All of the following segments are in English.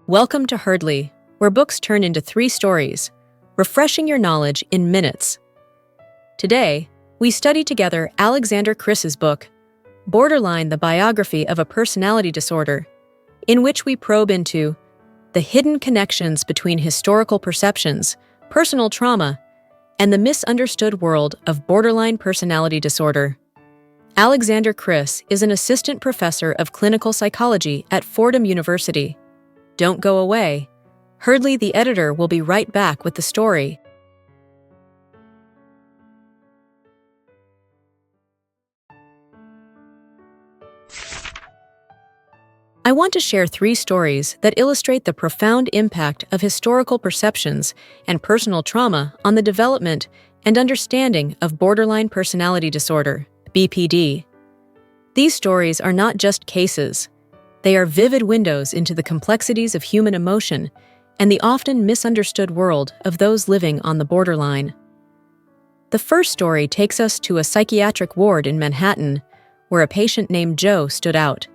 Welcome to Herdly, where books turn into 3 stories, refreshing your knowledge in minutes. Today, we study together Alexander Kriss's book, Borderline: The Biography of a Personality Disorder, in which we probe into the hidden connections between historical perceptions, personal trauma, and the misunderstood world of borderline personality disorder. Alexander Kriss is an assistant professor of clinical psychology at Fordham University. Don't go away. Herdly, the editor, will be right back with the story. I want to share 3 stories that illustrate the profound impact of historical perceptions and personal trauma on the development and understanding of borderline personality disorder, BPD. These stories are not just cases. They are vivid windows into the complexities of human emotion and the often misunderstood world of those living on the borderline. The first story takes us to a psychiatric ward in Manhattan, where a patient named Joe stood out.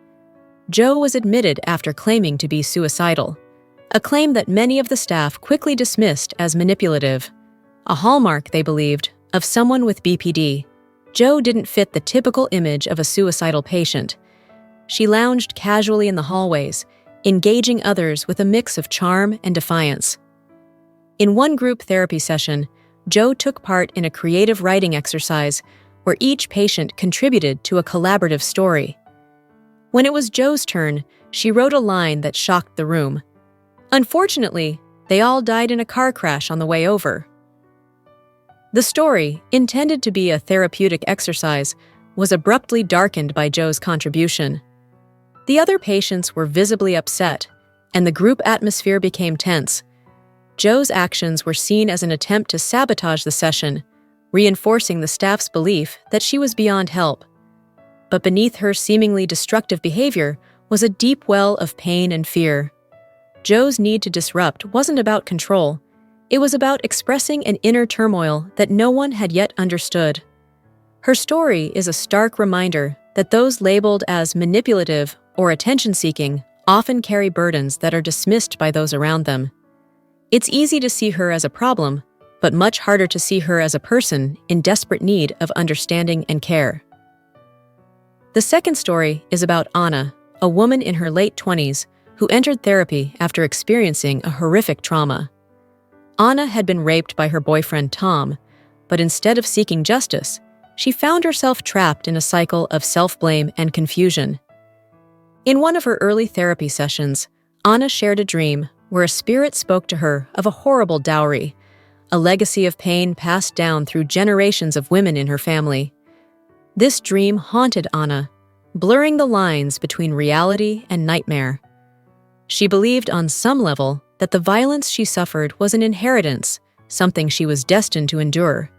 Joe was admitted after claiming to be suicidal, a claim that many of the staff quickly dismissed as manipulative, a hallmark, they believed, of someone with BPD. Joe didn't fit the typical image of a suicidal patient. She lounged casually in the hallways, engaging others with a mix of charm and defiance. In one group therapy session, Joe took part in a creative writing exercise where each patient contributed to a collaborative story. When it was Joe's turn, she wrote a line that shocked the room. Unfortunately, they all died in a car crash on the way over. The story, intended to be a therapeutic exercise, was abruptly darkened by Joe's contribution. The other patients were visibly upset, and the group atmosphere became tense. Joe's actions were seen as an attempt to sabotage the session, reinforcing the staff's belief that she was beyond help. But beneath her seemingly destructive behavior was a deep well of pain and fear. Joe's need to disrupt wasn't about control. It was about expressing an inner turmoil that no one had yet understood. Her story is a stark reminder that those labeled as manipulative or attention-seeking often carry burdens that are dismissed by those around them. It's easy to see her as a problem, but much harder to see her as a person in desperate need of understanding and care. The second story is about Anna, a woman in her late 20s who entered therapy after experiencing a horrific trauma. Anna had been raped by her boyfriend Tom, but instead of seeking justice, she found herself trapped in a cycle of self-blame and confusion. In one of her early therapy sessions, Anna shared a dream where a spirit spoke to her of a horrible dowry, a legacy of pain passed down through generations of women in her family. This dream haunted Anna, blurring the lines between reality and nightmare. She believed on some level that the violence she suffered was an inheritance, something she was destined to endure.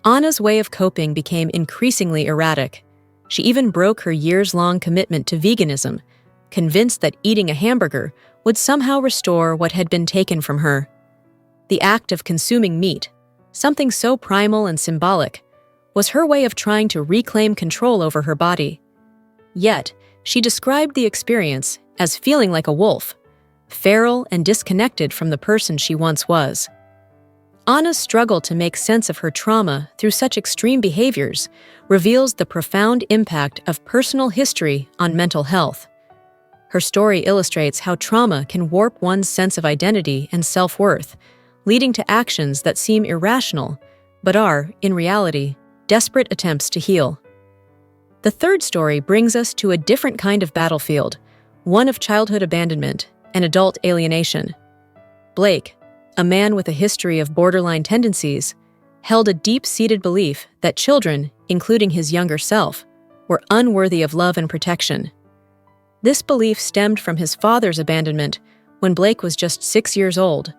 Anna's way of coping became increasingly erratic. She even broke her years-long commitment to veganism, convinced that eating a hamburger would somehow restore what had been taken from her. The act of consuming meat, something so primal and symbolic, was her way of trying to reclaim control over her body. Yet, she described the experience as feeling like a wolf, feral and disconnected from the person she once was. Anna's struggle to make sense of her trauma through such extreme behaviors reveals the profound impact of personal history on mental health. Her story illustrates how trauma can warp one's sense of identity and self-worth, leading to actions that seem irrational, but are, in reality, desperate attempts to heal. The third story brings us to a different kind of battlefield, one of childhood abandonment and adult alienation. Blake, a man with a history of borderline tendencies, held a deep-seated belief that children, including his younger self, were unworthy of love and protection. This belief stemmed from his father's abandonment when Blake was just 6 years old.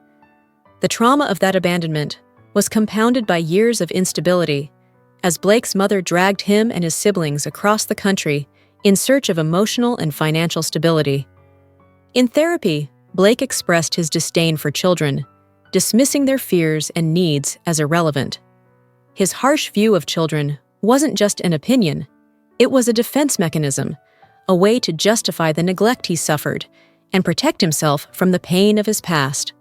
The trauma of that abandonment was compounded by years of instability, as Blake's mother dragged him and his siblings across the country in search of emotional and financial stability. In therapy, Blake expressed his disdain for children, dismissing their fears and needs as irrelevant. His harsh view of children wasn't just an opinion, it was a defense mechanism, a way to justify the neglect he suffered and protect himself from the pain of his past.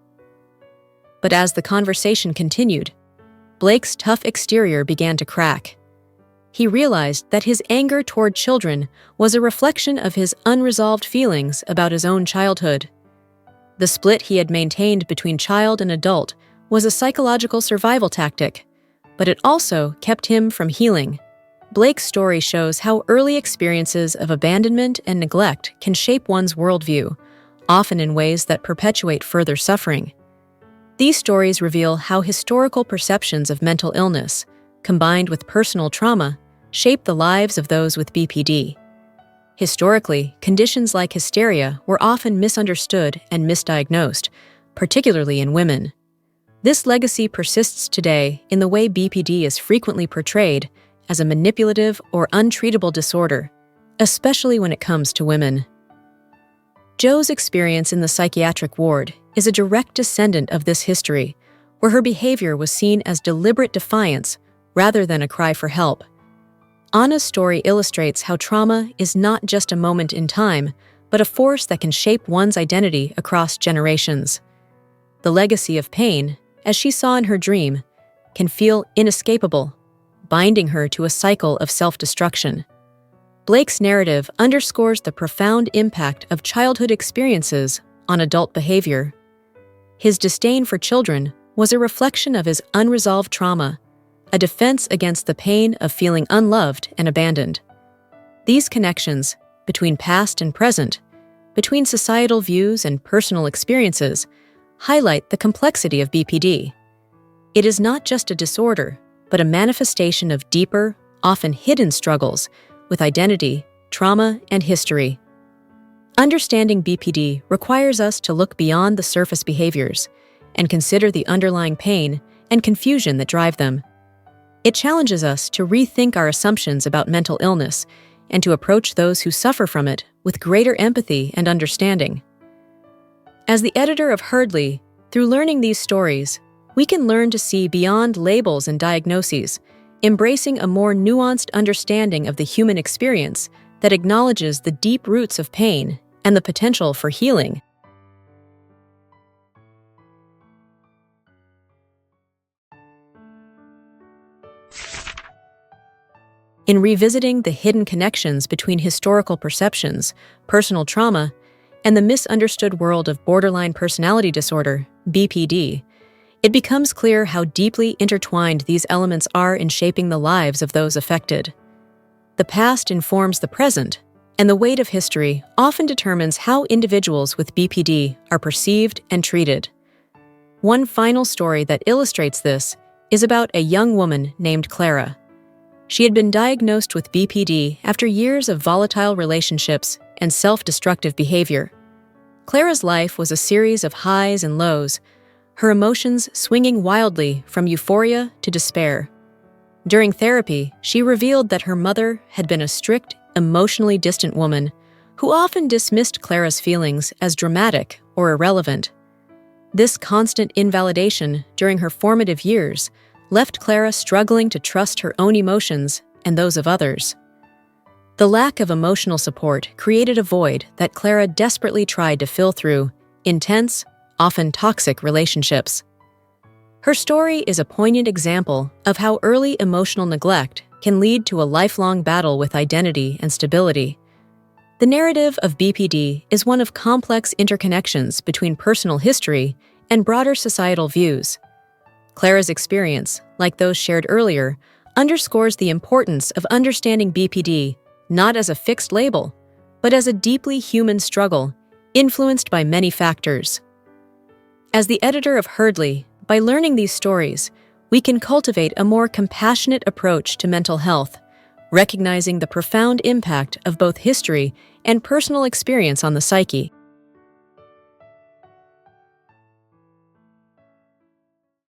But as the conversation continued, Blake's tough exterior began to crack. He realized that his anger toward children was a reflection of his unresolved feelings about his own childhood. The split he had maintained between child and adult was a psychological survival tactic, but it also kept him from healing. Blake's story shows how early experiences of abandonment and neglect can shape one's worldview, often in ways that perpetuate further suffering. These stories reveal how historical perceptions of mental illness, combined with personal trauma, shape the lives of those with BPD. Historically, conditions like hysteria were often misunderstood and misdiagnosed, particularly in women. This legacy persists today in the way BPD is frequently portrayed as a manipulative or untreatable disorder, especially when it comes to women. Jo's experience in the psychiatric ward is a direct descendant of this history, where her behavior was seen as deliberate defiance rather than a cry for help. Anna's story illustrates how trauma is not just a moment in time, but a force that can shape one's identity across generations. The legacy of pain, as she saw in her dream, can feel inescapable, binding her to a cycle of self-destruction. Blake's narrative underscores the profound impact of childhood experiences on adult behavior. His disdain for children was a reflection of his unresolved trauma, a defense against the pain of feeling unloved and abandoned. These connections, between past and present, between societal views and personal experiences, highlight the complexity of BPD. It is not just a disorder, but a manifestation of deeper, often hidden struggles with identity, trauma, and history. Understanding BPD requires us to look beyond the surface behaviors and consider the underlying pain and confusion that drive them. It challenges us to rethink our assumptions about mental illness and to approach those who suffer from it with greater empathy and understanding. As the editor of Herdley, through learning these stories, we can learn to see beyond labels and diagnoses, embracing a more nuanced understanding of the human experience that acknowledges the deep roots of pain and the potential for healing. In revisiting the hidden connections between historical perceptions, personal trauma, and the misunderstood world of borderline personality disorder, BPD, it becomes clear how deeply intertwined these elements are in shaping the lives of those affected. The past informs the present, and the weight of history often determines how individuals with BPD are perceived and treated. One final story that illustrates this is about a young woman named Clara. She had been diagnosed with BPD after years of volatile relationships and self-destructive behavior. Clara's life was a series of highs and lows, her emotions swinging wildly from euphoria to despair. During therapy, she revealed that her mother had been a strict, emotionally distant woman who often dismissed Clara's feelings as dramatic or irrelevant. This constant invalidation during her formative years left Clara struggling to trust her own emotions and those of others. The lack of emotional support created a void that Clara desperately tried to fill through intense, often toxic relationships. Her story is a poignant example of how early emotional neglect can lead to a lifelong battle with identity and stability. The narrative of BPD is one of complex interconnections between personal history and broader societal views. Clara's experience, like those shared earlier, underscores the importance of understanding BPD not as a fixed label, but as a deeply human struggle influenced by many factors. As the editor of Herdley, by learning these stories, we can cultivate a more compassionate approach to mental health, recognizing the profound impact of both history and personal experience on the psyche.